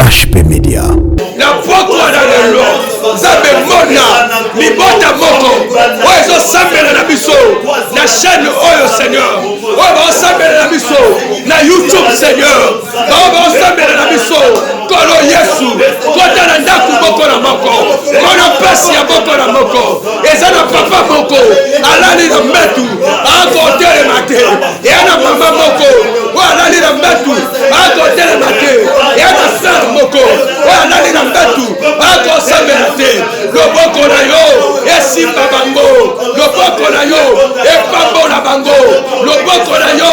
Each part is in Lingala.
HP Media. Na pokwa na lelo Nzambe mona mibota moko oyo sambela na biso na chaîne oyo Seigneur oyo sambela na biso na YouTube Seigneur oyo sambela na biso kolo Yesu kota na ndaku boko na moko mona pasi ya boko na moko eza na papa moko alali na metu akotele mate ya na mama moko oyo alali na metu akotele mate ya na sœur moko oyo alali na metu akosambela te loboko na yo esimba bango loboko na yo epambola bango loboko na yo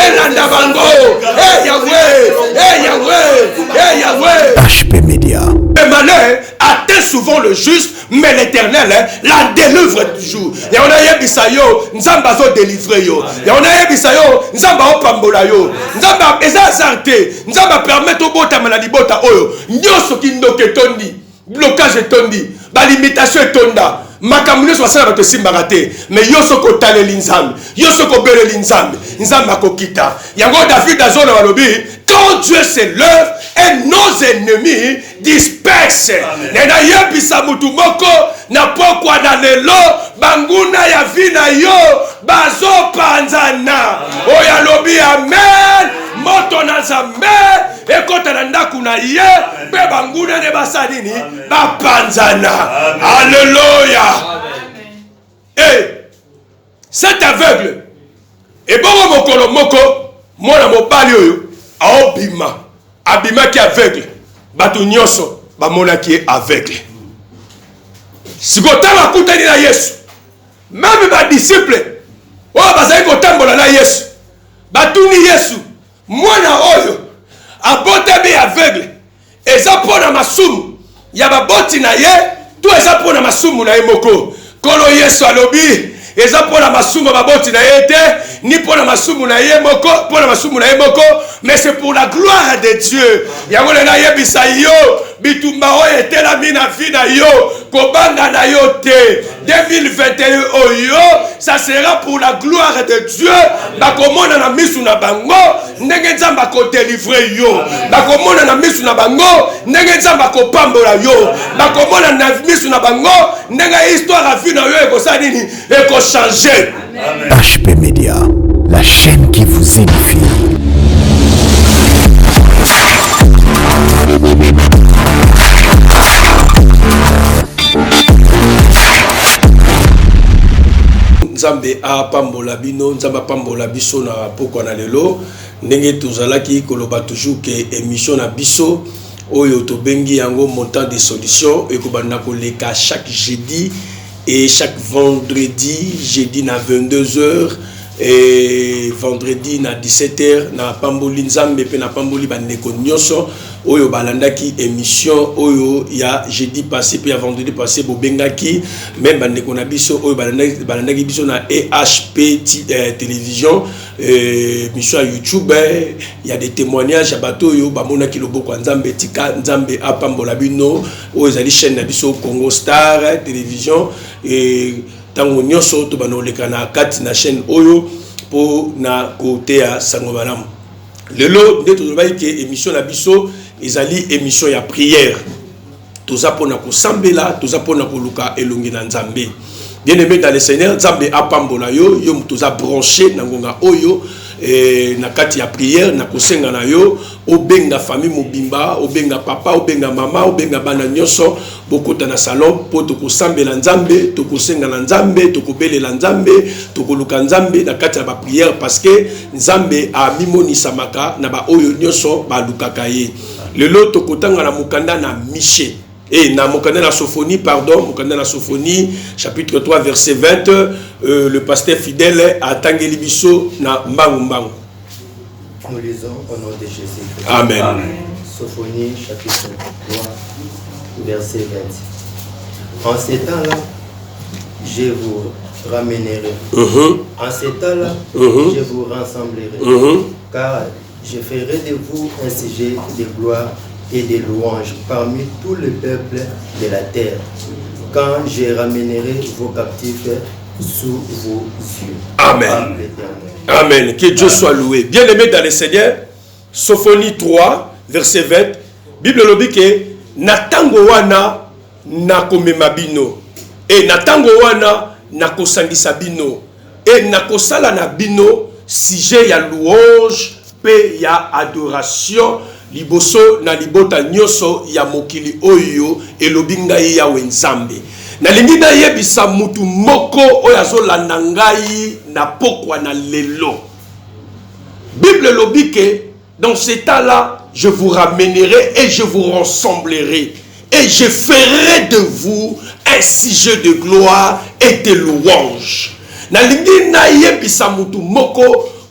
elanda bango Yahweh HP Media. Le malheur atteint souvent le juste, mais l'Éternel la délivre toujours. Et on a yebisa yo, nzamba zo délivrer yo. Et on a yebisa yo, nzamba opambola yo. Nzamba ezazarte, nzamba permettre au bota maladi bota oyo. Nyoso kindoke tondi, blocage tondi, ba limitation tonda. Makamune so basala bato simbaka te mais yo soko taleli nzambe yo soko beleli nzambe nzambe akokita yango David azona balobi quand Dieu s'élève et nos ennemis dispersent na yebisa mutu moko na pokwa na lelo banguna ya vina yo bazo panzana oya lobi amen moto na nzambe ekota na ndaku na ye pe banguna ne basadini bapanzana alléluia. Et cet aveugle et bon mokolo moko mona mobali oyo aobima abima ki aveugle bato nyonso bamona ki aveugle sikotala kutani na Yesu même ba disciple oyo bazali kotambola na Yesu batuni Yesu mwana oyo abotami aveugle eza pona masumu ya baboti na ye to eza pona masumu na ye moko kolo Yesu alobi eza pona masumu baboti na ye te ni pona masumu na ye moko pona masumu na ye moko mais c'est pour la gloire de Dieu yango na yebisa yo bitumba oyo etelami na vie na yo kobanga na yo te 2021 oyo ça sera pour la gloire de Dieu bakomona na misu na bango ndenge nzamba ko délivrer yo bakomona na misu na bango ndenge nzamba ko pambola yo bakomona na misu na bango ndenge histoire a vie na yo ekosala nini changer. HP Media, la chaîne qui vous édifie. Nzambe a pambola bino, nzamba pambola biso na poko na lelo, ndenge tozalaki koloba toujours que émission na biso oyo to bengi yango montant de solutions et kobanda koleka chaque jeudi et chaque vendredi, jeudi na 22h et vendredi na 17h na pamboli nzambe pe na pamboli bandeko nyonso oyo balandaki émission oyo ya jeudi passé pe ya vendredi passé bobengaki même bandeko na biso oyo balandaki biso na EHP télévision mission à YouTube il y a des témoignages à bateau yo bamonaki loboko nzambe tika nzambe apambola bino oyo ezali chaîne na biso Congo Star télévision et tango nyonso to banoleka na kati na chaîne oyo po na côté ya sango malamu lelo nde tozobaki ke émission na biso ezali émission ya prière toza pona kosambela toza pona koluka elongi na nzambe bien aimé dans le Seigneur nzambe apambola yo yo toza branché na ngonga oyo na kati ya prière na kosenga na yo obenga famille mobimba obenga papa obenga mama obenga bana nyonso bokota na salon po tokosambela nzambe tokosenga na nzambe tokobelela nzambe tokoluka nzambe na kati ya ba prière parce que nzambe a mimonisamaka na ba oyo nyonso balukaka ye lelo tokotanga na mukanda na Michée et na mokanda na Sophonie pardon mokanda na Sophonie chapitre 3 verset 20 le pasteur fidèle a tangeli biso na mbangu mbangu. Nous lisons au nom de Jésus. Amen. Sophonie chapitre 3 verset 20. En ces temps-là, je vous ramènerai. En ces temps-là, je vous rassemblerai. Car je ferai de vous un sujet de gloire et de louanges parmi tout le peuple de la terre, quand je ramènerai vos captifs sous vos yeux. Amen. Amen. Que Dieu soit loué. Bien-aimé dans le Seigneur, Sophonie 3, verset 20, Bible lobi ke natango wana nakomema bino et natango wana nakosangisa bino et nakosala na bino sujet ya louange pe ya adoration liboso na libota nyoso ya mokili oyo elobi ngai yawe nzambe. Nalingi na yebisa mutu moko oyo azolanda ngai na pokwa na lelo. Bible lobi ke dans ce temps-là je vous ramènerai et je vous rassemblerai et je ferai de vous un sujet de gloire et de louange. Nalingi na yebisa mutu moko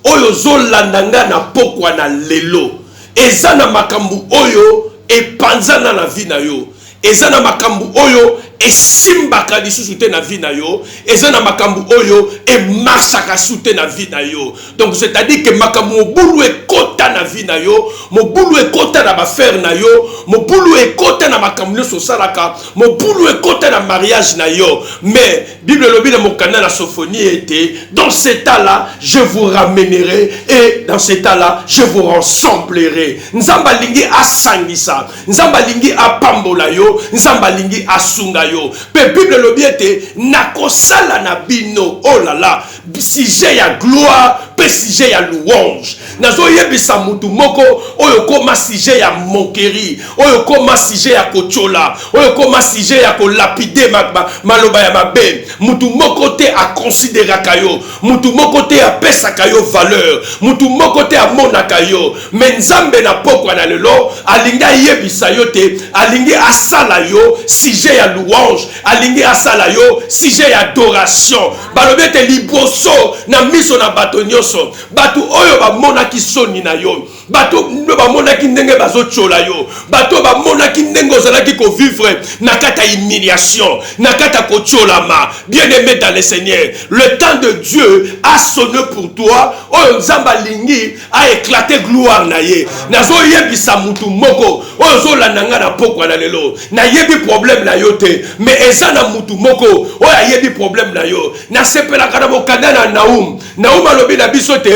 oyo zolanda nga na pokwa na lelo. Eza na makambu oyo epanzana na vie na yo. Eza na makambu oyo esimbaka lisusu te na vie na yo. Eza na makambu oyo emarchaka sute na vie na yo. Donc c'est-à-dire que makambu mobulu ekota na vie na yo, mobulu ekota na bafere na yo, mobulu ekota na makambu nyonso osalaka, mobulu ekota na mariage na yo. Mais Bible lobi na mokanda na Sophonie était dans ce temps-là je vous ramènerai et dans ce temps-là je vous rassemblerai. Nzamba lingi asangisa, nzamba lingi apambola yo, nzamba lingi asunga yo. Pe Bible lobi était nakosala na bino, oh là là, sujet ya gloire, pe sujet ya louange. Nazo yebisa mutu moko oyo koma sujet ya moquerie, oyo koma sujet ya kochola, oyo koma sujet ya kolapide maloba ya mabe. Mutu moko te a considéraka yo, mutu moko te a pesaka yo valeur, mutu moko te a monaka yo. Mais nzambe na pokwa na lelo alinga yebisa yo te, alingi asala yo sujet ya louange, alingi asala yo sujet ya adoration. Balobi te liboso na miso na bato nyonso, bato oyo bamonaki soni na yo, bato bamonaki ndenge bazochola yo, bato bamonaki ndenge ozalaki kovivre na kata humiliation, na kata kocholama. Bien-aimé dans le Seigneur, le temps de Dieu a sonné pour toi. Oyo nzamba lingi a éclaté gloire na ye. Nazo yebisa mutu moko oyo zolanda nga na pokwa na lelo. Na yebi problème na yo te, mais eza na mutu moko oyo yebi problème na yo. Na sepela kana mokanda na Naum. Naum alobi na biso te,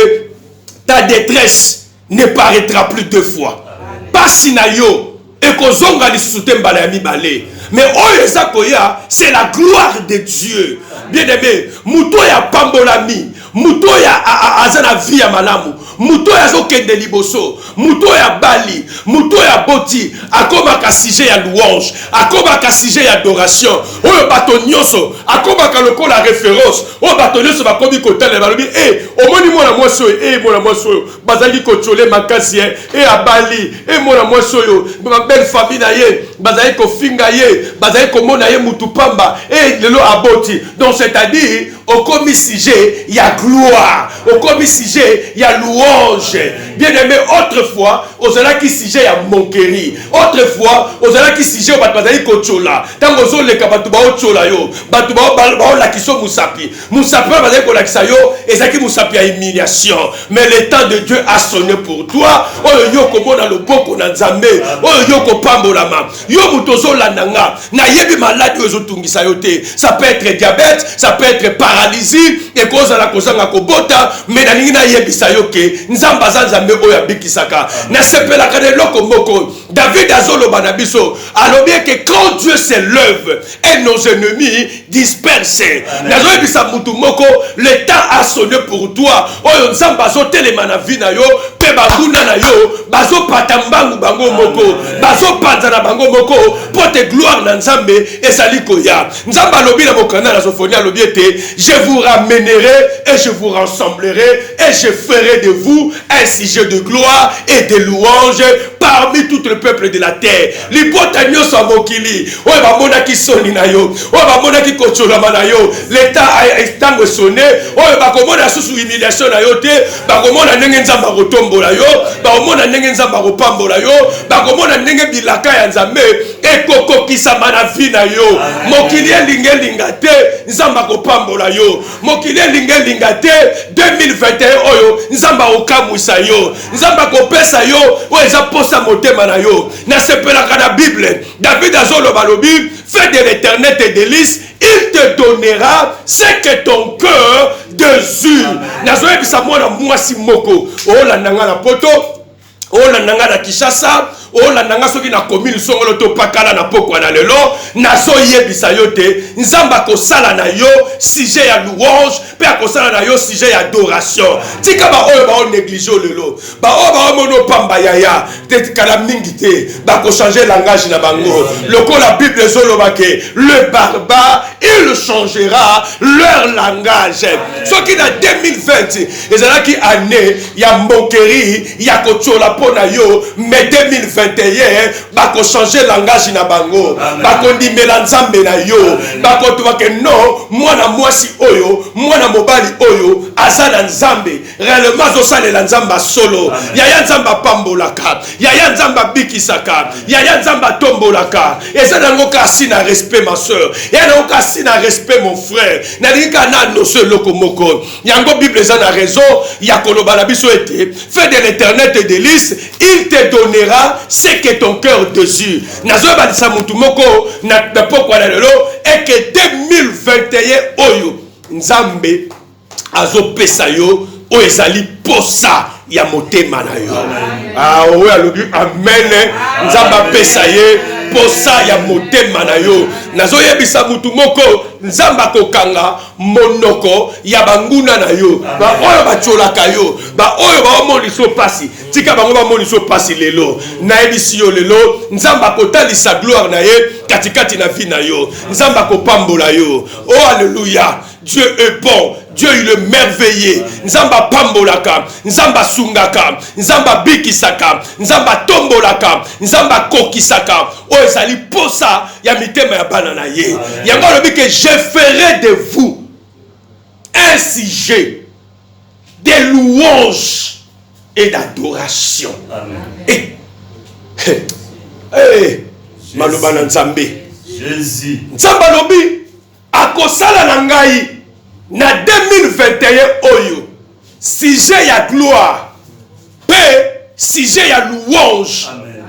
ta détresse ne paraîtra plus deux fois. Pasi na yo ekozonga lisusu te mbala ya mibale. Mais oyo eza koya, c'est la gloire de Dieu. Bien-aimé, muto ya pambolami, muto ya azana vie ya malamu, muto ya zokende liboso, muto ya bali, muto ya boti, akomaka sujet ya louange, akomaka sujet ya adoration. Oyo bato nyonso, akomaka lokola référence. Oyo bato nyonso bakomi kotala balobi, omoni mwana mwasi oyo, mwana mwasi oyo, bazali kochole makasi abali, mwana mwasi oyo, ma belle famille na ye, bazali kofinga ye, bazali komona ye mutu pamba, lelo aboti. Donc c'est-à-dire au commis sujet il y a gloire, au commis sujet il y a louange. Bien aimé, autrefois aux qui sujet il y a moquerie, autrefois aux qui sujet au bazali kochola, tango zo le kabatu ba ochola yo, batu ba la kiso musapi bazali ko la kisayo ezaki musapi ya humiliation. Mais le temps de Dieu a sonné pour toi. Oyo yo komona loboko na nzambe, oyo yo ko pambolama, yo mutozo landanga na yebi maladi ozo tungisa yo te. Ça peut être diabète, ça peut être paralysie, et cause la kozanga kobota, mais na ningi na yebisa yo ke nzamba za nzambe oyo abikisaka. Na sepela kane loko moko. David azolo banabiso alobi que quand Dieu se lève et nos ennemis dispersent. Nazo yebisa mutu moko, le temps a sonné pour toi. Oyo nzamba zo telema na vie na yo, pe bagunda na yo, bazo patambangu bango moko, bazo panza na bango moko, pote gloire na nzambe ezali koya. Nzamba lobi na mokanda na Sophonie alobi ete, je vous ramènerai et je vous rassemblerai et je ferai de vous un sujet de gloire et de louange parmi tout le peuple de la terre. Libota nyoso a mokili, oyo bamona ki soni na yo, oyo bamona ki kocholama na yo, l'état estango sonné, oyo bakomona susu humiliation na yo te, bakomona ndenge nzamba kotombola yo, bakomona ndenge nzamba kopambola yo, bakomona ndenge bilaka ya nzambe ekokokisama na vie na yo. Mokili elinge linga te, nzamba kopambola yo. Mokili elinge linga te, 2021 oyo nzamba okamwisa yo, nzamba kopesa yo oyo eza posa motema na yo. Na sepelaka na Bible, David azolo balobi, fais de l'Éternel tes délices, il te donnera ce que ton cœur désire. Nazoyebisa mwana mwasi moko, olandanga na poto, olandanga na Kinshasa, o la nanga soki na commune songolo to pakala na pokwa na lelo nazo yebisa yo te nzamba ko sala na yo sujet ya louange pe akosala na yo sujet ya adoration tika ba oyo ba o négliger lelo ba o ba mono pamba yaya te kala mingi te ba ko changer langage na bango loko la Bible zoloba ke le barbare il changera leur langage soki na 2020 ezalaki année ya moquerie ya kochola pona yo mais 2021 bako changer langage na bango bako ndimela nzambe na yo bako tuba ke non mwana mwasi oyo mwana mobali oyo azana nzambe réellement zosalela nzamba solo yaya nzamba pambolaka yaya nzamba bikisaka yaya nzamba tombolaka ezana ngo kasi na respect ma soeur yana ngo kasi na respect mon frère na lika na no se lokomoko yango Bible za na raison ya koloba na biso ete fais de l'éternel tes délices il te donnera ce que ton cœur désire nazo balisa mutu moko na pokwa na lelo et que 2021 oyo nzambe azo pesa yo o ezali posa ya motema na yo oyo alobi amen nzamba pesa ye posa ya motema na yo nazo yebisa mutu moko nzamba kokanga monoko ya banguna na yo ba oyo bacholaka yo ba oyo ba omoniso pasi tika bango ba moniso pasi lelo na yebisi yo lelo nzamba kotalisa gloire na ye katikati na vie na yo nzamba kopambola yo oh alléluia Dieu est bon Dieu il est merveilleux nzamba pambolaka nzamba sungaka nzamba bikisaka nzamba tombolaka nzamba kokisaka o ezali posa ya mitema ya bana na ye yango lobi que je ferai de vous un sujet de louange et d'adoration. Amen. Maloba na nzambe Jésus nzamba lobi akosala na ngai na 2021 oyo sujet ya gloire pe sujet ya louange. Amen.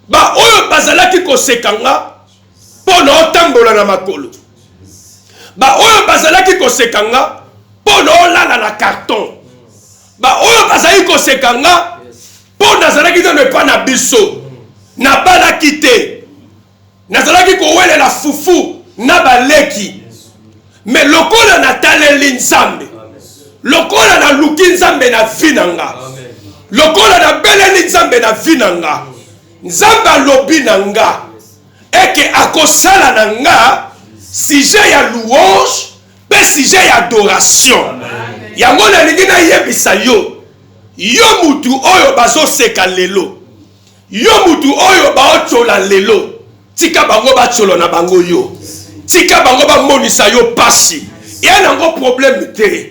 Ba oyo bazalaki kosekanga pona otambola na makolo ba oyo bazalaki kosekanga pona olala na carton ba oyo bazalaki kosekanga pona zalaki ne pas na biso na balaki te nazalaki kowelela fufu na baleki mais lokola na taleli nzambe lokola na luki nzambe na vinanga lokola na beleli nzambe na vinanga nzambe alobi na nga eke akosala na nga sujet ya louange pe sujet ya adoration yango nalingi nayebisa yo yo mutu oyo bazoseka lelo yo mutu oyo baochola lelo tika bango bacholo na bango yo tika bango bamonisa yo pasi ya nango problème te.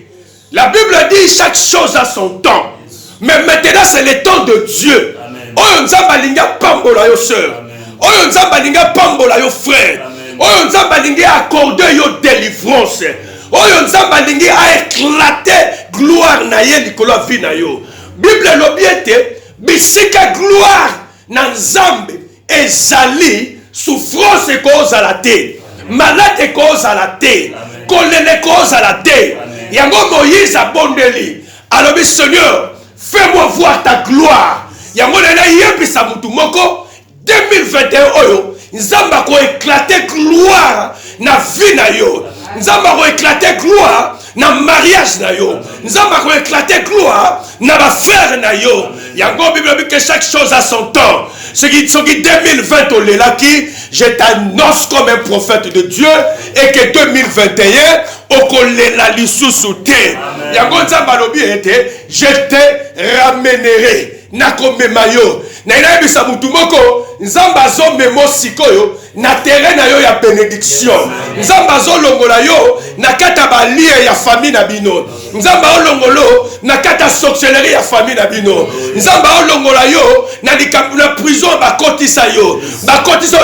La Bible dit chaque chose a son temps mais maintenant c'est le temps de Dieu. Oyo nzamba linga pambola yo sœur oyo nzamba linga pambola yo frère oyo nzamba linga accorder yo délivrance oyo nzamba linga a éclater gloire na ye likolo vie na yo. Bible lobiete bisika gloire na nzambe ezali souffrance cause à la te malade cause à la te kolele cause à la te yango Moïse abondeli alobi Seigneur fais-moi voir ta gloire yango nena yebisa mutu moko 2021 oyo nzamba ko éclater gloire na vie na yo nzamba ko éclater gloire na mariage na yo nzamba ko éclater gloire na ba frère na yo yango Bible dit que chaque chose a son temps. Ce qui 2020 olelaki je t'annonce comme un prophète de Dieu et que 2021 okolela lisusu te yango nzamba lobi ete je te ramènerai nakomema yo na inayebisa mutu moko nzamba azomema sikoyo na terrain na yo ya bénédiction nzamba azolongola yo na kata balie ya famille na bino nzamba olongolo na kata sorcellerie ya famille na bino nzamba olongola yo na prison bakotisa yo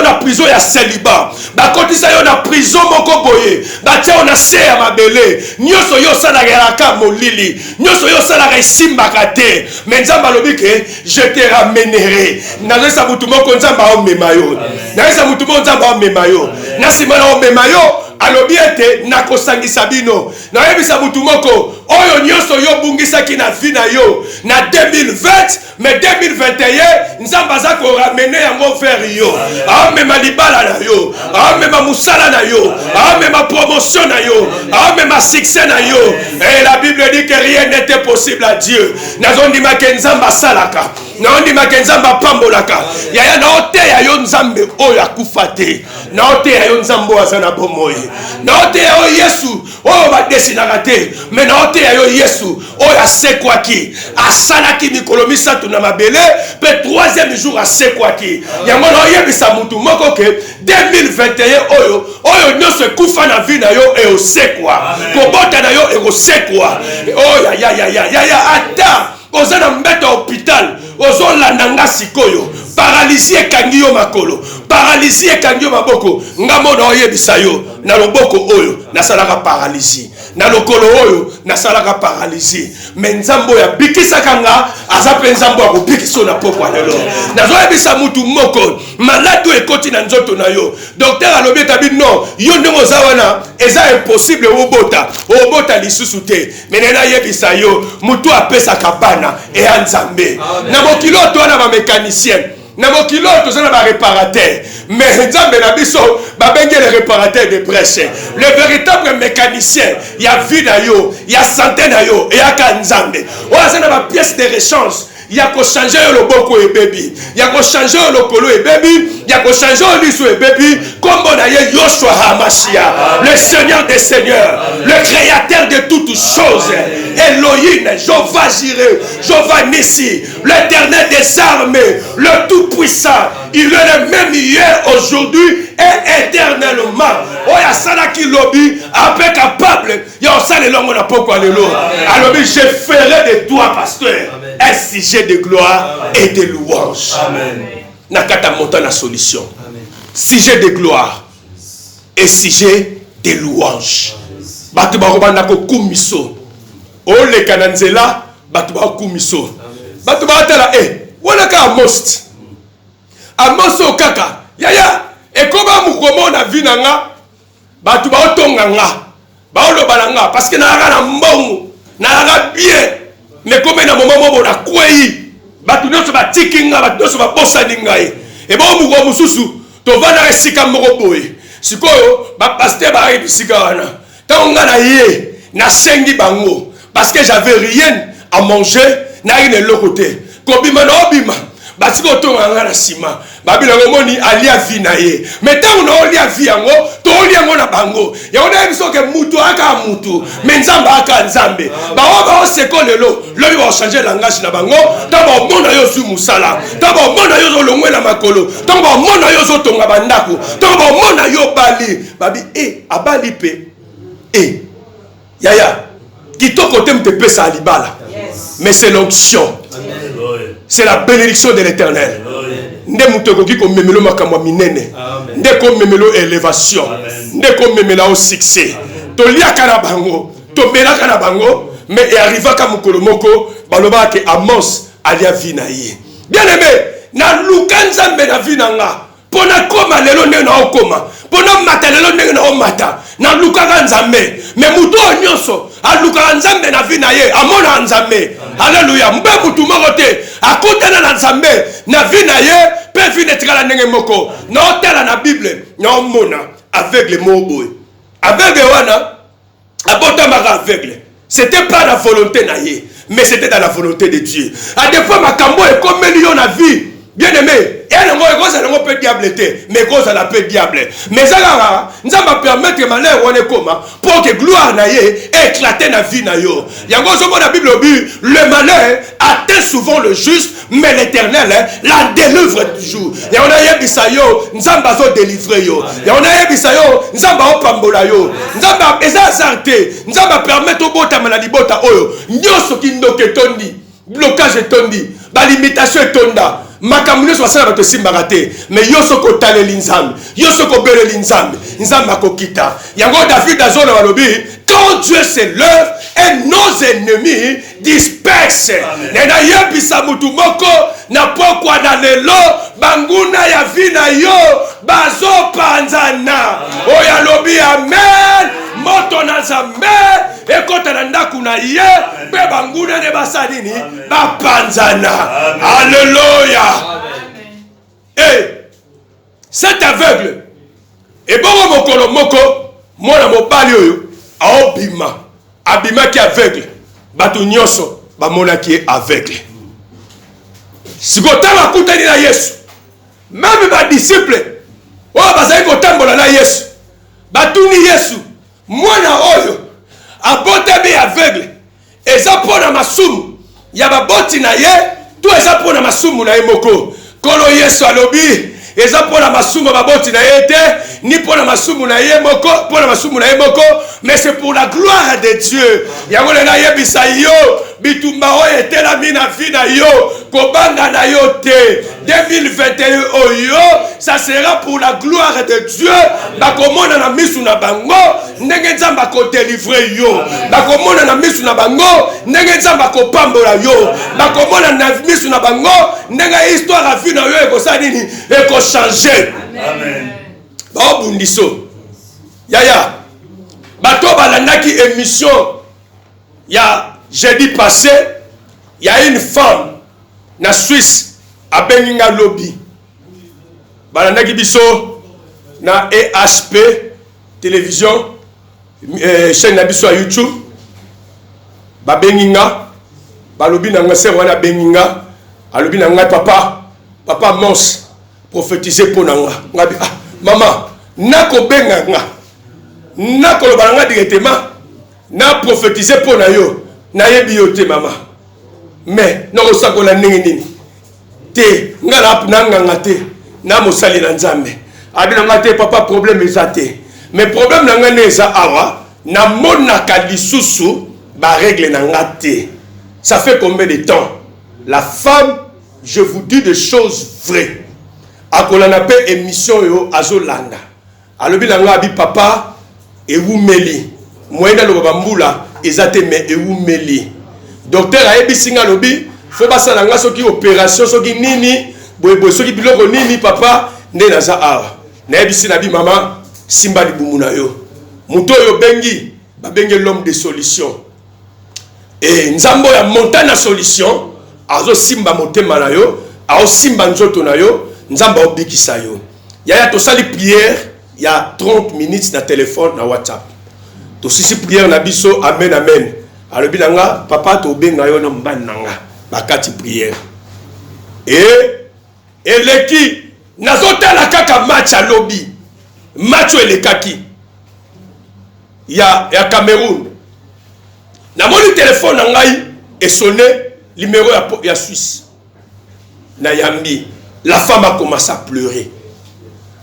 na prison ya célibat bakotisa yo na prison moko boye batia yo na se ya mabele nyonso yo osalaka molili nyonso yo osalaka esimbaka te mais nzamba alobi ke je te ramènerai nazesa mutu moko nzamba omema yo nazesa mutu moko nzamba omema yo na nsima na omema yo alobi ete nakosangisa bino nayebisa mutu moko oyo nyonso yo bungisaki na vie na yo na 2020 mais 2021 nzambe aza ko ramener yango vers yo amema libala na yo amema musala na yo amema promotion na yo amema succès na yo. Et la Bible dit que rien n'était possible à Dieu. Nazondima ke nzambe asalaka naondima ke nzambe apambolaka yaya naote ya yo nzambe oyo akufa te naote ya yo nzambe oyo aza na bomoi naote ya yo Yesu oyo badesinaka te mais naote ya yo Yesu oyo asekwaki asalaki mikolo misato na mabele pe 3e jour asekwaki yango naoyebisa mutu moko ke 2021 oyo nyonso ekufa na vie na yo eosekwa kobota na yo ekosekwa oyo ya ata oza na mbeta hôpital ozolanda nga sikoyo paralysie ekangi yo makolo paralysie ekangi yo maboko nga mona oyebisa yo na loboko oyo nasalaka paralysie na lokolo oyo nasalaka paralysie mais nzambo ya bikisaka nga aza pe nzambo akobikisa na pokwa lelo nazoyebisa mutu moko malade ekoti na nzoto na yo docteur alobi tabi non yo ndenge oza wana eza impossible obota lisusu te mais nena yebisa yo mutu apesaka bana eya nzambe na mokilo to wana ba mécanicien na mokilo toza na ba réparateur mais nzambe na biso babengi les réparateurs de brèche le véritable mécanicien ya vie na yo ya santé na yo eyaka nzambe oza na ba pièce de rechange ya ko changer yo loboko ebebi ya ko changer yo lokolo ebebi ya ko changer yo liso ebebi kombo na ye Yoshua HaMashiach le Seigneur des seigneurs le créateur de toutes choses Elohim Jéhovah Jireh Jéhovah Nissi l'éternel des armées le tout puissant il est le même hier aujourd'hui et éternellement oya salaki lobi ape capable ya osala longo na poko lelo alobi je ferai de toi pasteur un sujet de gloire et de louange. Amen. Nakata monta la solution. Amen. Sujet de gloire et sujet de louange. Batu barobanda ko kumiso. Ole kananzela batu ba kumiso. Batu ba tala wala ka most. Amoso kaka. Yaya ekoba mukomo na vina nga batu ba otonga nga. Ba oloba nga parce que na nga na mbongo. Na nga bien. Mais comme na moment mo na kwei batu nyonso batikinga batu nyonso babosani ngai e ba muko mususu to vana esika moko boye sikoyo ba pasteur ba ebisika wana tonga na ye na sengi bango parce que j'avais rien à manger na une le côté kobima na obima basiko tonga nga na sima babila ngomoni alia vi na ye mais tant on olia vi yango to olia ngo na bango ya ona biso ke mutu aka mutu menzamba aka nzambe ba o seko lelo lobi ba changer langage na bango ta ba mona yo su musala ta ba mona yo zo longwela makolo ta ba mona yo zo tonga bandako ta ba mona yo bali babi abali pe yaya kitoko tempe pesa alibala mais c'est l'onction c'est la bénédiction de l'Éternel. Nde mutoko ki ko memelo makamwa minene. Nde ko memelo élévation. Nde ko memela au succès. To liaka na bango, to melaka na bango, mais arriva ka mukolo moko baloba ke Amos alia vina ye. Bien aimé, na lukanza mbe na vina nga. Pona koma lelo nde na okoma. Pona mata lelo nde na omata. Na lukaka nzambe. Mais muto nyonso aluka nzambe na vina ye, amona nzambe. Alléluia. Mbe mutu moko te akutana na nzambe na vie na ye pe vie netikala ndenge moko na otala na Bible na omona aveugle moboy aveugle wana abotamaka aveugle c'était pas la volonté na ye mais c'était dans la volonté de Dieu à des fois makambo ekomeli yo na vie bien aimé elle ngo ekoza ngo pe diable te mais koza la pe diable mais ça nzamba permettre malheur wana koma pour que gloire na ye éclater na vie na yo yango zo na Bible obi le malheur atteint souvent le juste mais l'Éternel la délivre toujours ya on a yebisa yo nzamba zo délivrer yo ya on a yebisa yo nzamba opambola yo nzamba eza santé nzamba permettre obota maladi bota oyo nyoso kindoke tondi blocage tondi ba limitation tonda makamune so sala bato simbaka te mais yo soko taleli nzambe yo soko beleli nzambe nzambe akokita yango David azona balobi quand Dieu se lève et nos ennemis dispersent nena yebisa mutu moko na pokwa na lelo banguna ya vina yo bazo panzana oya lobi amen moto na nzambe ekota na ndako na ye mpe banguna ne basali nini bapanzana. Alléluia. Et cet aveugle ebongo mokolo moko mwana mobali oyo aobima abimaki aveugle bato nyonso bamonaki aveugle. Sikotala kutani na Yesu même badisciple oyo bazali kotambola na Yesu batuni Yesu mwana oyo abotami aveugle eza mpona masumu ya baboti na ye to eza mpona masumu na ye moko. Kolo Yesu alobi eza mpona masumu baboti na ye te ni mpona masumu na ye moko, mpona masumu na ye moko, mais c'est pour la gloire de Dieu. Yango na yebisa yo bitumba oyo etelami na vie na yo kobanga na yo te. 2021 oyo ça sera pour la gloire de Dieu. Bakomona na misu na bango ndenge nzamba ko délivrer yo, bakomona na misu na bango ndenge nzamba ko pambola yo, bakomona na misu na bango ndenge histoire a vie na yo ekosa nini eko changer. Amen. Ba bundiso yaya bato balandaki émission ya jeudi passé, il y a une femme na Suisse à Beninga lobby balandaki biso na EHP télévision chaîne na biso à YouTube ba Beninga balobi na ngase wana Beninga alobi na ngai papa Mons prophétiser pour nga ngabi maman nako benga nga nako loba nga directement na prophétiser pour na yo na yebi yo te maman mais nako sakola ndenge nini te nga na nga te na mosali na nzambe abi na nga te papa problème ezate mais problème na nga ne eza awa na monaka lisusu ba règle na nga te. Ça fait combien de temps la femme, je vous dis des choses vraies. Akolana pe émission yo azolanda alobi na nga abi papa ewumeli moyenda lo bambula ezate me ewumeli docteur ayebisi nga lobi fo basala nga soki opération soki nini boyeboy soki biloko nini papa nde naza awa nayebisi na bi mama simba libumu na yo muto yo bengi babengi l'homme de solution et nzambo ya montagne solution azo simba motema na yo azo simba nzoto na yo nzamba obikisa yo yaya tosali prière ya 30 minutes na téléphone na WhatsApp tosisi prière na biso amen amen alobi nanga papa to benga yo na mbani nanga bakati prière et eleki nazotala kaka match à lobby match elekaki ya Cameroun na moni téléphone na ngai et sonné numéro ya Suisse na yambi. La femme a commencé à pleurer.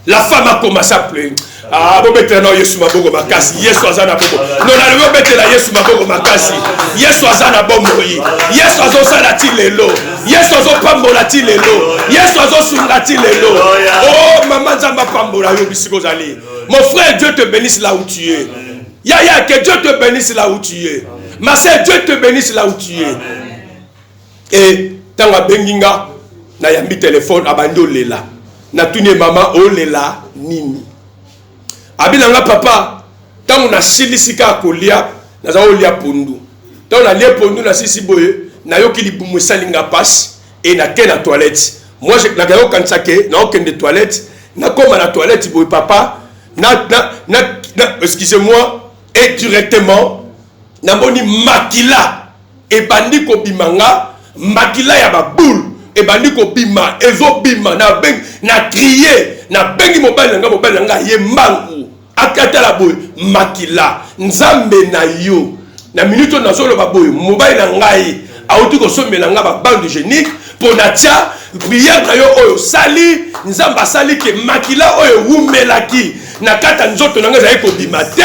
La femme a commencé à pleurer. Ah, bon, maintenant, Yesu Mabogo Makasi. Yesu Azana Bogo. Non, on a mettre la Yesu Mabogo Makasi. Yesu Azana Bomoyi. Yesu Azo Salati Lelo. Yesu Azo Pambolati Lelo. Yesu Azo Sungati Lelo. Oh, maman Zamba Pambola Yobisiko Zali. Mon frère, Dieu te bénisse là où tu es. Yaya, que Dieu te bénisse là où tu es. Ma sœur, Dieu te bénisse là où tu es. Et, Tanga Benginga. Na yambi téléphone abando lela na tuni mama o lela nini abina nga papa tangu na silisika kolia na za olia pondu tangu na lia pondu na sisi boye na yoki libumu salinga passe et na ke na toilette moi je na gayo kansake na aucun de toilette na koma na toilette boye papa na excusez-moi et directement na moni makila et bandi ko bimanga makila ya ba boule et bandi ko bima ezo bima na beng na crier na bengi mobile nga ye mbangu akata la boy makila nzambe na yo na minute na solo ba boy mobile na ngai auti ko somela nga ba bande génique pour na tia prière na yo oyo sali nzamba sali ke makila oyo wumelaki na kata nzoto na nga za ko bima te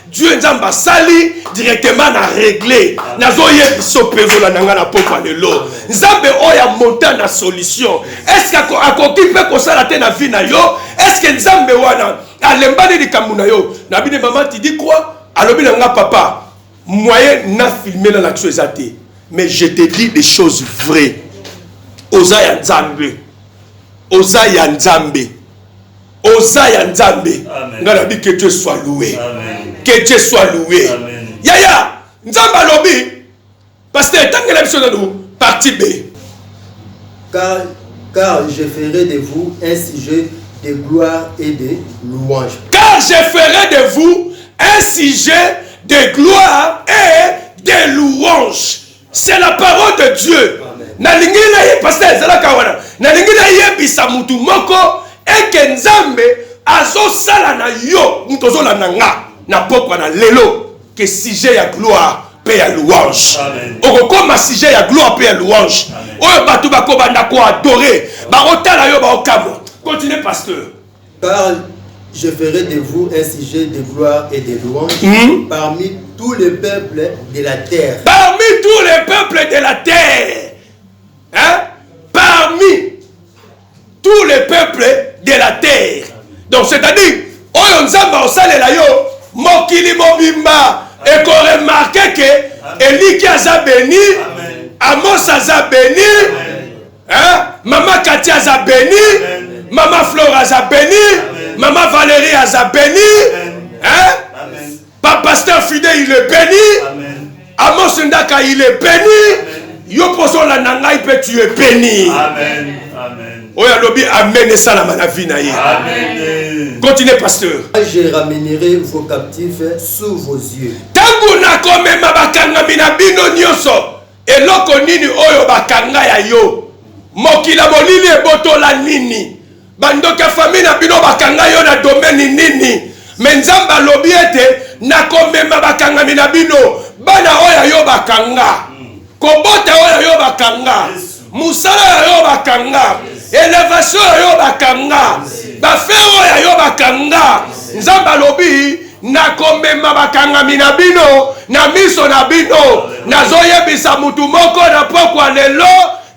Dieu nzamba sali directement na régler nazoye sopezola nanga na pokwa lelo nzambe oya monta na solution. Est-ce que akoki pe ko sala te na vie na yo? Est-ce que nzambe wana alembani likambu na yo na bine maman tu dis quoi alobi nanga papa moyen na filmer na l'action ezate mais je te dis des choses vraies. Oza ya nzambe Osaya Nzambe. Ngalabi que Dieu soit loué. Que Dieu soit loué. Yaya, Nzamba lobi. Pasteur, tant que la mission de nous, partie B. Car je ferai de vous un sujet de gloire et de louange. Car je ferai de vous un sujet de gloire et de louange. C'est la parole de Dieu. Nalingi na ye pasteur ezala kawana. Nalingi na ye bisa mutu moko eke Nzambe azo sala na yo mutu zo la nanga na pokwa na lelo que sujet ya gloire pe ya louange. Okokoma sujet ya gloire pe ya louange. Oyo batu bako banda ko adorer ba otala yo ba okamo. Continuez pasteur. Car je ferai de vous un sujet de gloire et de louange parmi tous les peuples de la terre. Parmi tous les peuples de la terre. Hein? Parmi tous les peuples de la terre. Donc c'est-à-dire, oyo Nzamba osalela yo, mokili mobimba, et qu'on remarque que Eliki aza béni, Amos aza béni, hein? Maman Katia aza béni, Maman Flora aza béni, Maman Valérie aza béni, hein? Papa Pasteur Fidèle il est béni, Amos Ndaka il est béni, yo poso la nangai pe tu es béni. Amen. Amen. Oya lobi amen et salam à la vie na ye. Amen. Continuez pasteur. Je ramènerai vos captifs sous vos yeux. Tangu na komema bakanga mina bino nyoso. Eloko nini oyo bakanga ya yo. Mokila molili ebotola nini. Bandoka famille na bino bakanga yo na domaine nini. Menzamba lobi ete na komema bakanga mina bino. Bana oya yo bakanga. Kobota oyo yo bakanga, musala yo bakanga, elevation yo bakanga, bafer oyo yo bakanga. Nzamba lobi na komema bakanga minabino na miso na bino nazoyebisa mutu moko na pokwa lelo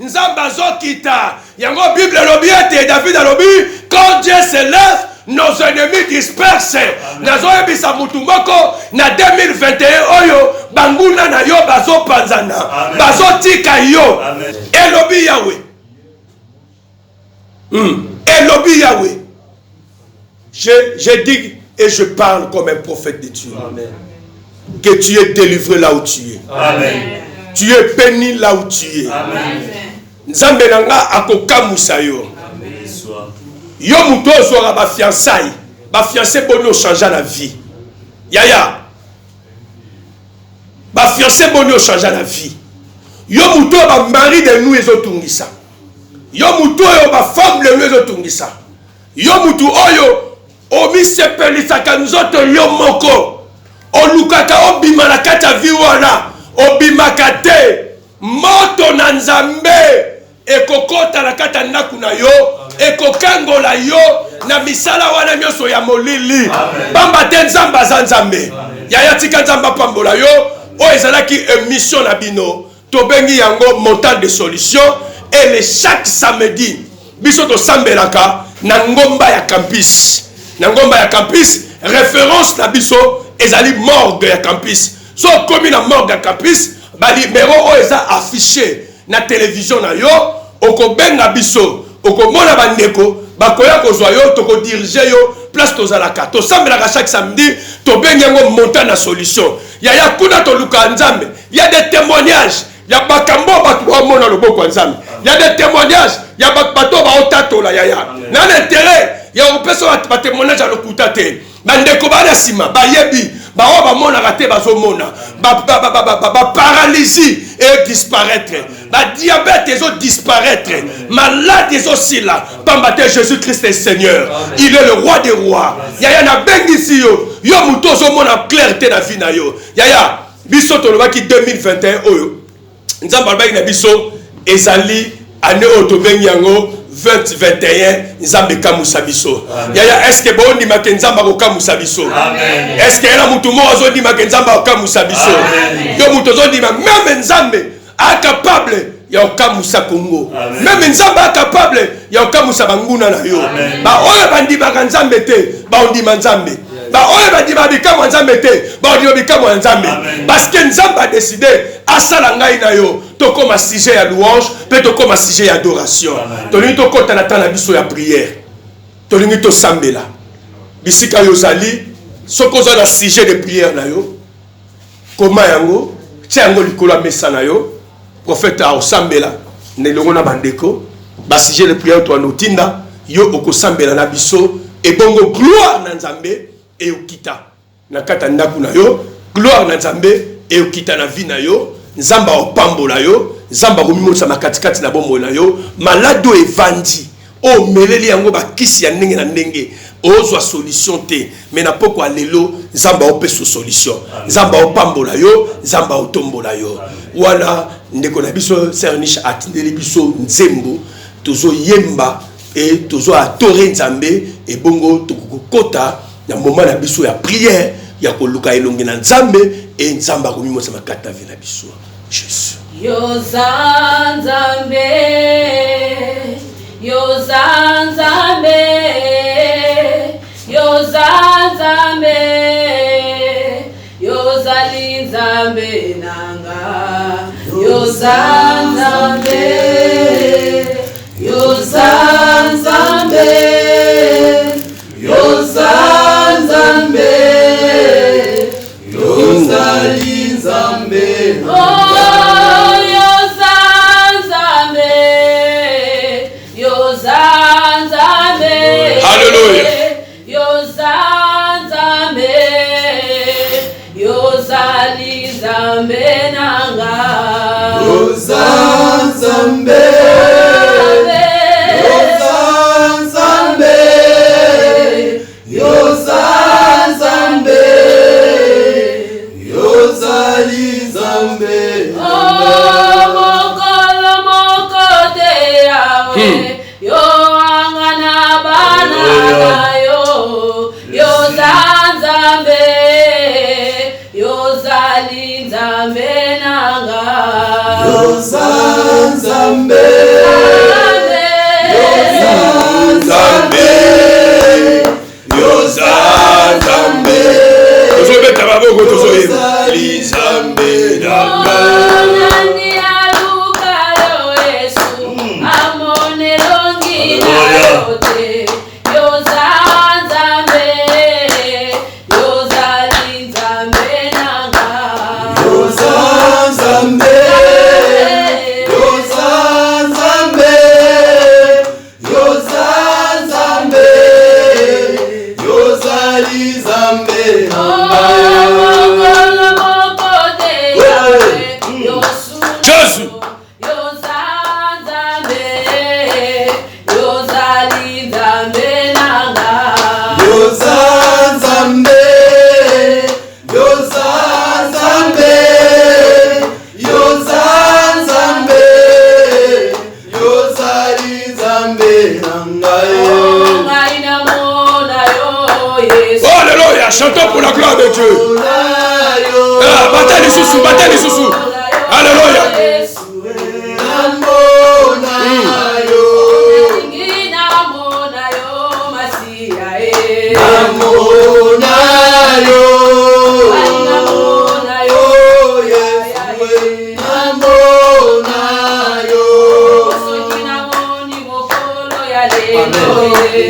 Nzamba zokita. Yango Bible lobi ete David lobi quand Dieu se lève nos ennemis dispersent. Nazoyebisa mutu moko na 2021 oyo banguna na yo bazo panzana bazo tika yo. Elobi Yahweh. Elobi Yahweh. Je dis et je parle comme un prophète de Dieu. Amen. Que tu es délivré là où tu es. Amen. Tu es béni là où tu es. Amen. Nzambe nanga akokamusa yo. Yo muto zora ba fiançailles. Ba fiancé bonno changer la vie. Yaya. Ba fiancé bonno changer la vie. Yo muto ba mari de nous ezotungisa. Yo muto yo ba femme de nous ezotungisa. Yo mutu oyo omi sepelisaka nzoto yo moko. Olukaka obima na kati ya vie wana. Obimaka te. Moto na Nzambe ekokota na kati ya ndaku na yo. Ekokangola yo na misala wana nyoso ya molili. Bamba te Nzamba za Nzambe. Yaya tika Nzamba pambola yo. O ezalaki émission na bino. Tobengi yango montant de solution. Et le chaque samedi biso to sambelaka na ngomba ya campus. Na ngomba ya campus référence na biso ezali morgue ya campus. So komi na morgue ya campus ba numéro o eza affiché na télévision na yo okobenga biso okomona bandeko bakoya kozwa yo toko diriger yo place tozalaka to sambelaka chaque samedi to bengi yango montant na solution. Yaya kuna to luka Nzambe. Il y a des témoignages. Il y a bakambo batwa mona loboko Nzambe. Il y a des témoignages. Il y a bato ba otato la yaya. Na intérêt il y a personne ba témoignage à lokutate. Bandeko bana sima ba yebi ba o ba mona raté ba zo mona ba paralysie et disparaître. Ba diabète et disparaître. Malade et aussi là. Pambate Jésus-Christ est Seigneur. Il est le roi des rois. Yaya na bengi si yo. Yo muto zo mona clarté na vie na yo. Yaya biso to lobaki 2021 oyo. Nzamba ba na biso ezali année otobengi yango 2021 Nzambe kamusa biso. Yaya est-ce que bon ndima ke Nzamba ko kamusa biso? Amen. Est-ce que ela mutu mo zo ndima ke Nzamba ko kamusa biso? Yo mutu zo ndima même Nzambe a capable ya kamusa Congo. Même Nzamba a capable ya kamusa banguna na yo. Ba oyo bandima ka Nzambe te, ba ondima Nzambe. Ba oyo bandima bikamu Nzambe te, ba ondima bikamu Nzambe. Parce que Nzamba a décidé asala ngai na yo to comme sujet ya louange, peut to comme sujet ya adoration. To ni to kota na temps na biso ya prière. tolingi to sambela bisika yozali sokoza na sujet de prière na yo koma yango tiango likolo mesa na yo prophète a osambela ne longo na bandeko ba sujet de prière to anotinda yo okosambela na biso et bongo gloire na nzambe et okita na kata ndaku na yo gloire na nzambe et okita na vie na yo nzamba opambola yo nzamba komimosa makatikati na bombo na yo malado evandi o meleli yango bakisi ya ndenge na ndenge ozwa solution te mais na poko alelo nzamba opeso solution nzamba opambola yo nzamba otombola yo wana ndeko na biso sernisha atindeli biso nzembo tozo yemba et tozo atore nzambe et bongo tokokota na moment na biso ya prière ya koluka elongi na nzambe et nzamba komimosa makata vie na biso Jésus Yozanzambe Yozanzambe Yozanzambe Yozalinzambe nanga Yozanzambe Yozanzambe Yozanzambe Yozalinzambe Chantons pour la gloire de Dieu. Bataille sous. Alléluia.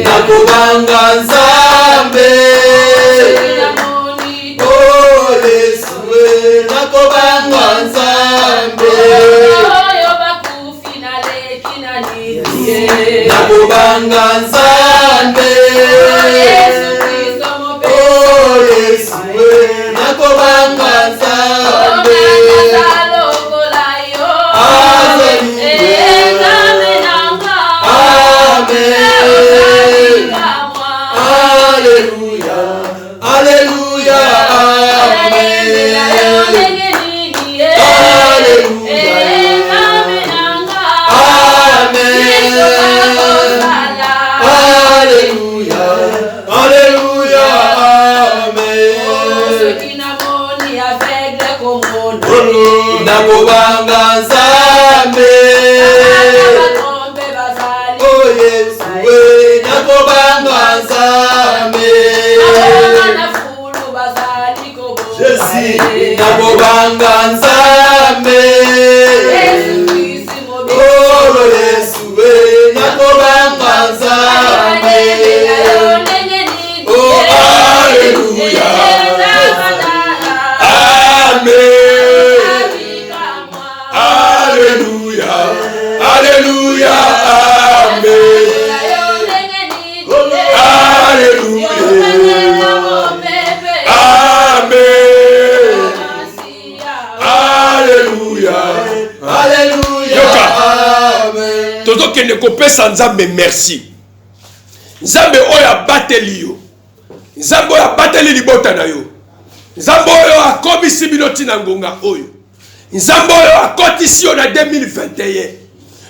Nakubanga nzambe nakobanga nzambe nakobanga nzambe nakobanga nzambe nakobanga nzambe oh Yesu nakobanga nzambe Jésus nakobanga nzambe oh Yesu nakobanga nzambe Alléluia. Amen. Alléluia. Alléluia. Amen. Todo que ne kopesa nzambe merci. Nzambe oyo abateli yo. Nzambe oyo abateli libota na yo. Nzambe oyo akomisi bino tina ngonga oyo. Nzambe oyo akotisi yo na 2021.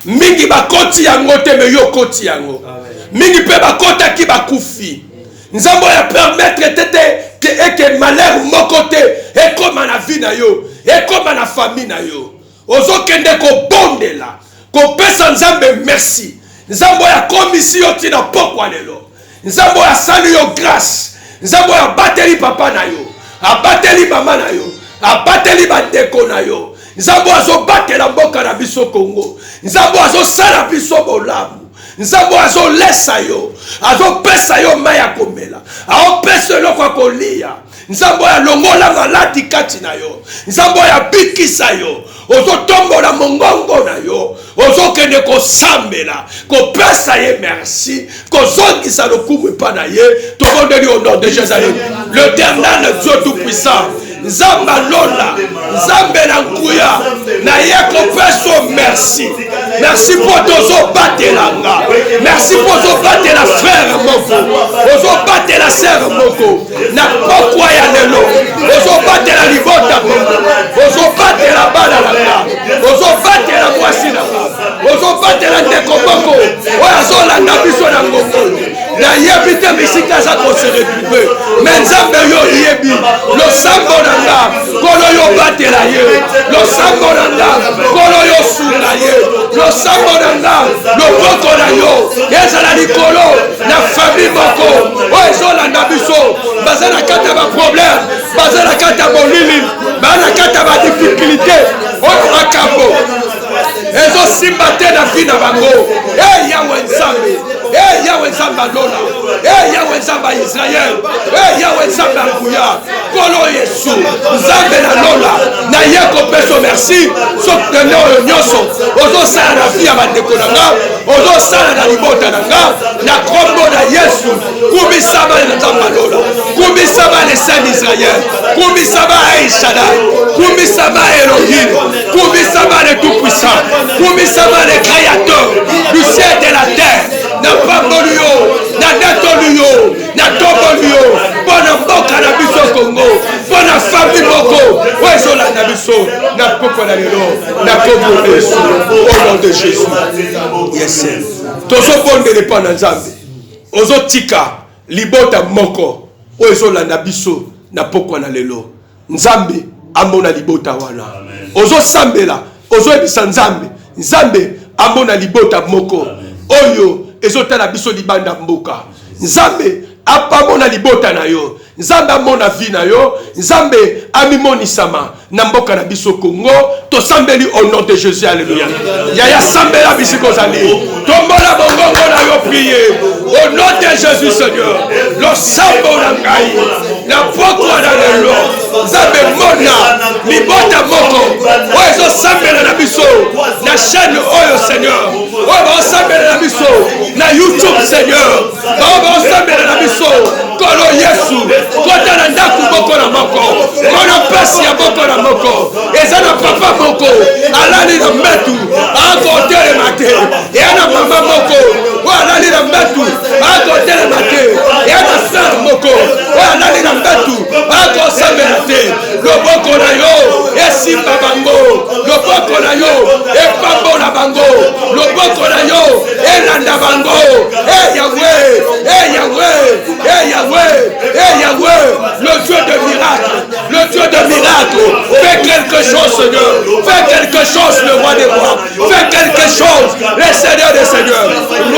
Mingi bakoti yango te me yo koti yango. Mingi pe bakota ki bakufi. Nzambe oyo permettre tete que malheur moko te ekoma na vie na yo, ekoma na famille na yo. Ozokende ko bondela, ko pesa nzambe merci. Nzambe oyo akomisi yo tina pokwa lelo. Nzambe oyo asali yo grâce. Nzambe oyo abateli papa na yo, abateli mama na yo, abateli bandeko na yo. Nzambe azobatela mboka na biso Congo. Nzambe azosala biso bolamu. Nzambe azolesa yo, azopesa yo mai ya komela, azopesa eloko ya kolia. Nzambe alongola maladi kati na yo. Nzambe abikisa yo, ozotombola mongongo na yo, ozokende kosambela, kopesa ye merci, kozongisa lokumu epa na ye. Tobondeli au nom de Jésus, l'Éternel Dieu tout-puissant. Nzambe lola, Nzambe na nkuya, na ye kopesa merci. Merci pour tozo batelanga. Merci pour tozo batela frère moko. Ozo batela sœur moko. Na pokwa ya lelo. Ozo batela libota moko. Ozo batela bala langa. Ozo batela mwasi langa. Ozo batela ndeko moko. Oya zola na biso na ngoko. Na yebi te misika za ko se retrouver. Mais Nzambe yo yebi. Lo sambo nanga. Kolo yo batela ye. Lo sambo nanga. Kolo yo sula ye. Lo sambo nanga. Lo boko na yo. Ezala likolo. Na famille moko. O ezola na biso. Bazana kata ba problème. Bazana kata bolili. Bazana kata ba difficulté. O makambo. Ezo simbate na fina bango. Yahweh Nzambe. Yahweh Nzambe lola. Yahweh Nzambe Israël. Yahweh Nzambe akuya. Kolo Yesu. Nzambe na lola. Na yeko peso merci. Sokene oyo nyoso. Ozo sala na fia bandeko nanga. Ozo sala na libota nanga. Na kombo na Yesu. Kumisaba na Nzambe lola. Kumisaba le Saint d'Israël. Kumisaba Aishadai. Kumisaba Elohim. Kumisaba le tout-puissant. Kumisaba le créateur du ciel et de la terre. Na pambolio, na netolio, na tobolio. Bona mboka na biso Congo. Bona famille moko. Wezola na biso. Na poko na lelo. Na kombo Yesu. Au nom de Jésus. Yes. Tozo bonde le pa na Nzambe. Ozo tika libota moko. Wezola na biso. Na poko na lelo. Nzambe amona libota wana. Ozo sambela. Ozo ebisa Nzambe. Nzambe amona libota moko. Oyo ezotala biso libanda mboka. Nzambe apamona libota na yo. Nzambe amona vi na yo. Nzambe amimonisama na mboka na biso Congo. To sambeli au nom de Jésus. Alléluia. Yaya sambela bisiko zali. Tombola bongongo na yo prier. Au nom de Jésus Seigneur. Lo sambo na ngai. Na pokwa na lelo. Nzambe mona libota moko. Oyo sambela na biso. Na chaîne oyo Seigneur. Oyo sambela na biso. Na YouTube Seigneur. Oyo sambela na biso. Kolo Yesu. Kota na ndaku boko na moko. Kona pasi ya boko na moko. Eza na papa moko. Alali na metu. Ako tele mate. Yana mama moko. Alali na metu. Ako tele mate. Yana sœur moko. Alali na metu. Ako sambela te. Loboko na yo. Esimba bango. Loboko na yo. Epambo na bango. Loboko na yo. Elanda bango. Yahweh. Yahweh. Yahweh. Yahweh. Le Dieu de miracle. Le Dieu de miracle. Fais quelque chose, Seigneur. Fais quelque chose, le roi des rois. Fais quelque chose, le Seigneur des seigneurs. Au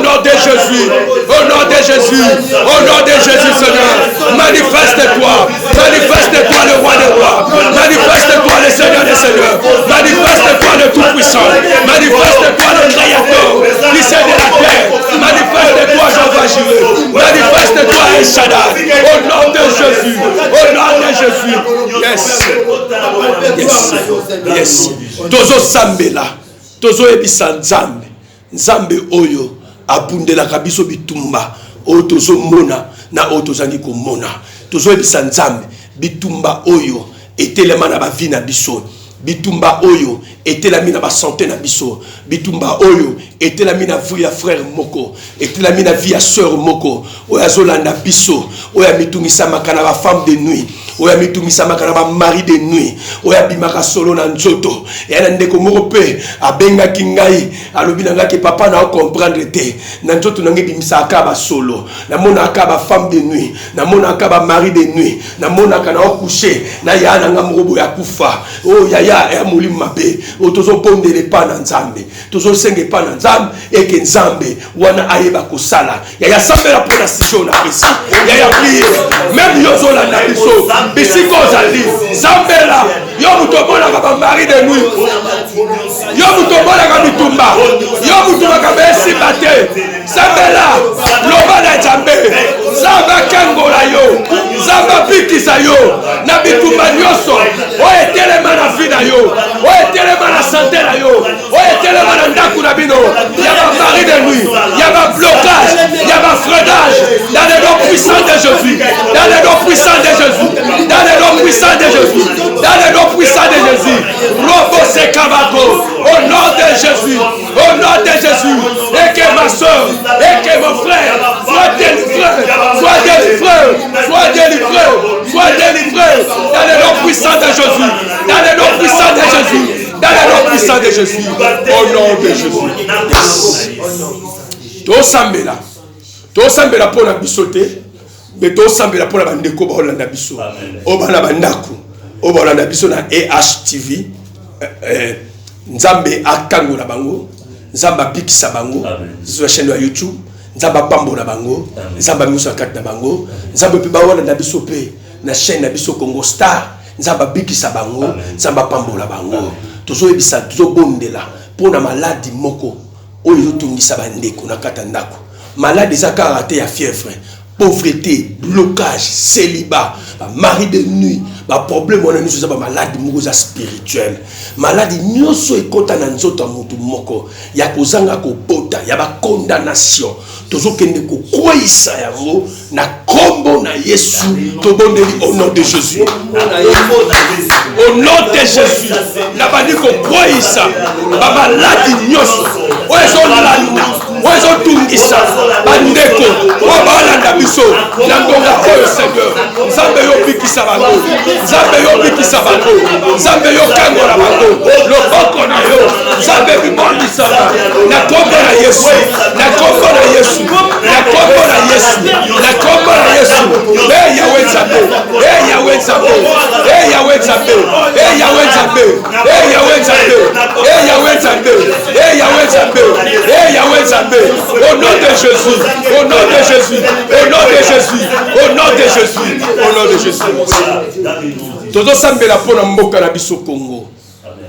nom de Jésus. Au nom de Jésus. Au nom de Jésus, Seigneur. Manifeste-toi. Manifeste-toi, le roi des rois. Manifeste-toi, le Seigneur des seigneurs. Manifeste-toi, le tout-puissant. Manifeste-toi, le créateur du ciel de la terre. Manifeste-toi, Jehovah Jireh. Manifeste-toi, El Shaddai. Au nom de Jésus. Au nom de Jésus. Yes. Yes. Yes. Tozo sambela. Tozo ebisa Nzambe. Nzambe oyo abundelaka biso bitumba. oyo tozomona na oyo tozangi komona tozoyebisa nzambe bitumba oyo etelema na bavi na biso bitumba oyo etelami na basanté na biso bitumba oyo etelami na vie ya frère moko etelami na vie ya sœur moko oyo azolanda biso oyo amitungisamaka na bafemme de nuit oyo amitungisamaka na bamari de nuit oyo abimaka solo na nzoto eya na ndeko moko mpe abengaki ngai alobi na ngaki papa na ocomprendre te na nzoto nange ebimisaka basolo namonaka bafemme de nuit namonaka bamari de nuit namonaka na okushe na ya na nga moko boya kufa oyo yaya ya molimo mabe oyo tozobondele pa na nzambe tozosenge pa na nzambe eke nzambe wana ayeba kosala yaya sambela mpo na sisio na pesi yaya priere même yo ozolanda biso bisika ozali sambela yo moto omonaka bamari de nuit yo moto omonaka bitumba yo motumaka besimba te sambela loba na nzambe nzambe akangola yo nzambe abikisa yo na bitumba nyonso oyo etelema na vi na yo oyo etelema na sante na yo oyo etelema na ndako na bino ya bamari de nuit ya bablocage ya bafredage dans le nom puissant de Jésus dans le nom puissant de Jésus dans le nom puissant de Jésus dans le nom puissant de Jésus Robo Sekabako au nom de Jésus et que ma soeur et que mon frère soit délivré dans le nom puissant de Jésus dans le nom puissant de Jésus dans le nom puissant de Jésus au nom de Jésus tosambela pona bisote mais tosambela pona bandeko ba Holanda biso obana bandako obalanda biso na AHTV nzambe akangola bango nzamba bikisa bango sur la chaîne de YouTube nzamba pambola bango nzamba miso kati na bango nzamba pe ba Holanda biso pe na chaîne na biso Congo Star nzamba bikisa bango nzamba pambola bango tozoyebisa tozobondela pona maladi moko oyo tungisa bandeko na kata ndako malade ezaka te ya fièvre pauvreté blocage célibat mari de nuit problème on a nous ba malade moko za spirituel malade nyonso ekota na nzoto mutu moko ya kozanga kopota ya ba condamnation tozokende ko kroisa yango na kombo na Yesu tobondeli au nom de Jésus au nom de Jésus la bandi ko kroisa ba malade nyonso oyo landa oyo tungisa bandeko obalanda biso na ngonga oyo Seigneur nzambe yo bikisa bango nzambe yo bikisa bango nzambe yo kangola bango loboko na yo nzambe bibondisa na kombo na Yesu na kombo na Yesu na kombo na Yesu na kombo na Yesu Yahweh nzambe Yahweh nzambe Yahweh nzambe Yahweh nzambe Yahweh nzambe Yahweh nzambe Yahweh nzambe Yahweh nzambe au nom de Jésus au nom de Jésus au nom de Jésus au nom de Jésus au nom de Jésus Todo sambela pona mboka na biso Congo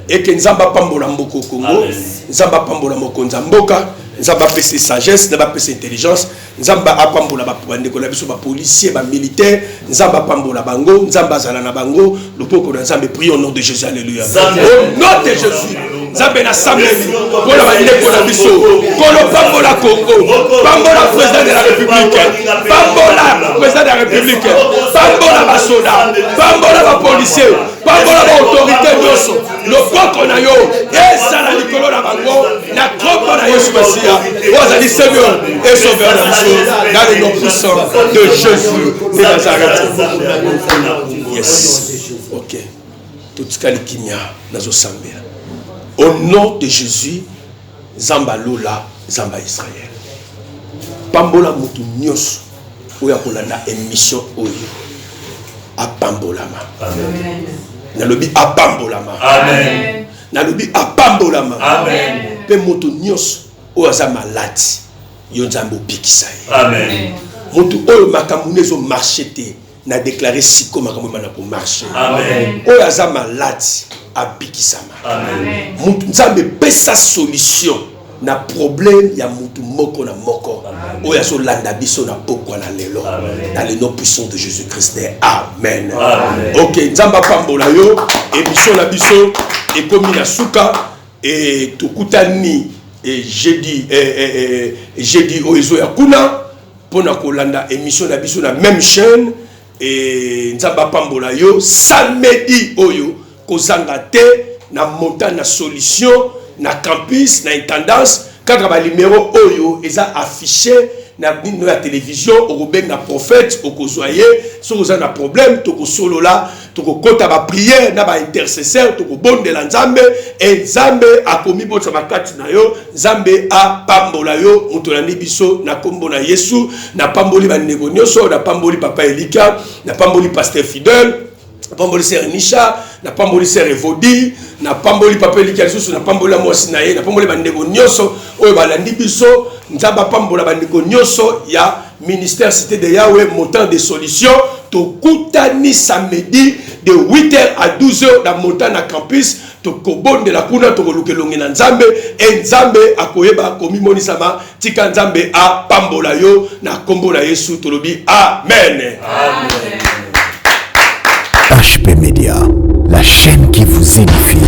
eke nzamba pambola mboko Congo nzamba pambola mokonza mboka nzamba pese sagesse nzamba pese intelligence nzamba apambola bandeko na biso ba policier ba militaire nzamba pambola bango nzamba zala na bango lopoko na nzambe prie au nom de Jésus alléluia au nom de Jésus nzambe na sameli pona bandeko na biso kolo pambola Congo pambola président de la République pambola président de la République pambola ba soda pambola ba policier pambola ba autorité nyonso lopoko na yo ezala likolo na bango na kombo na Yesu Masia ozali Seigneur et sauveur de biso dans le nom puissant de Jésus de Nazareth. Yes. Ok. Tout kali kimia nazo sambela. Au nom de Jésus, Zamba Lola, Zamba Israël. Pambola mutu nyos oya kolanda émission oyo. Apambolama. Amen. Nalobi apambolama. Amen. Nalobi apambolama. Amen. Pe mutu nyos oya za maladi. Yo nzambo bikisa. Amen. Mutu oyo makamune zo marché na déclaré siko makamune na ko marché. Amen. Oya za maladi. Abikisama. Amen. Mutu nzambe pesa solution na problème ya mutu moko na moko. Oya so landa biso na pokwa na lelo. Dans le nom puissant de Jésus-Christ. Amen. Amen. Ok, nzamba pambola yo émission na biso et komi na suka et tokutani et jeudi oezo ya kuna pour na kolanda émission na biso na même chaîne et nzamba pambola yo samedi oyo kozanga te na montagne na solution na campus na intendance kaka ba numéro oyo eza affiché na bino ya télévision okobenga na prophète okozwaye so oza na problème tokosolola tokokota ba prière na ba intercesseur tokobondela nzambe et nzambe akomi botsa bakati na yo nzambe a pambola yo muto na biso na kombo na Yesu na pamboli ba ndeko nyonso na pamboli papa Elika na pamboli pasteur Fidèle na pamboli sœur Nisha na pamboli sœur Evodi na pamboli papa Elika lisusu na pamboli mwasi na ye na pamboli ba ndeko nyonso oyo balandi biso nzamba pambola ba ndeko nyonso ya ministère Cité de Yahweh montant des solutions tokutani samedi de 8h à 12h dans montagne na campus tokobonde la kuna tokolukelonge na nzambe et nzambe akoyeba komimoni sama tika nzambe a pambola yo na kombo na Yesu tolobi amen. HP Media, la chaîne qui vous édifie.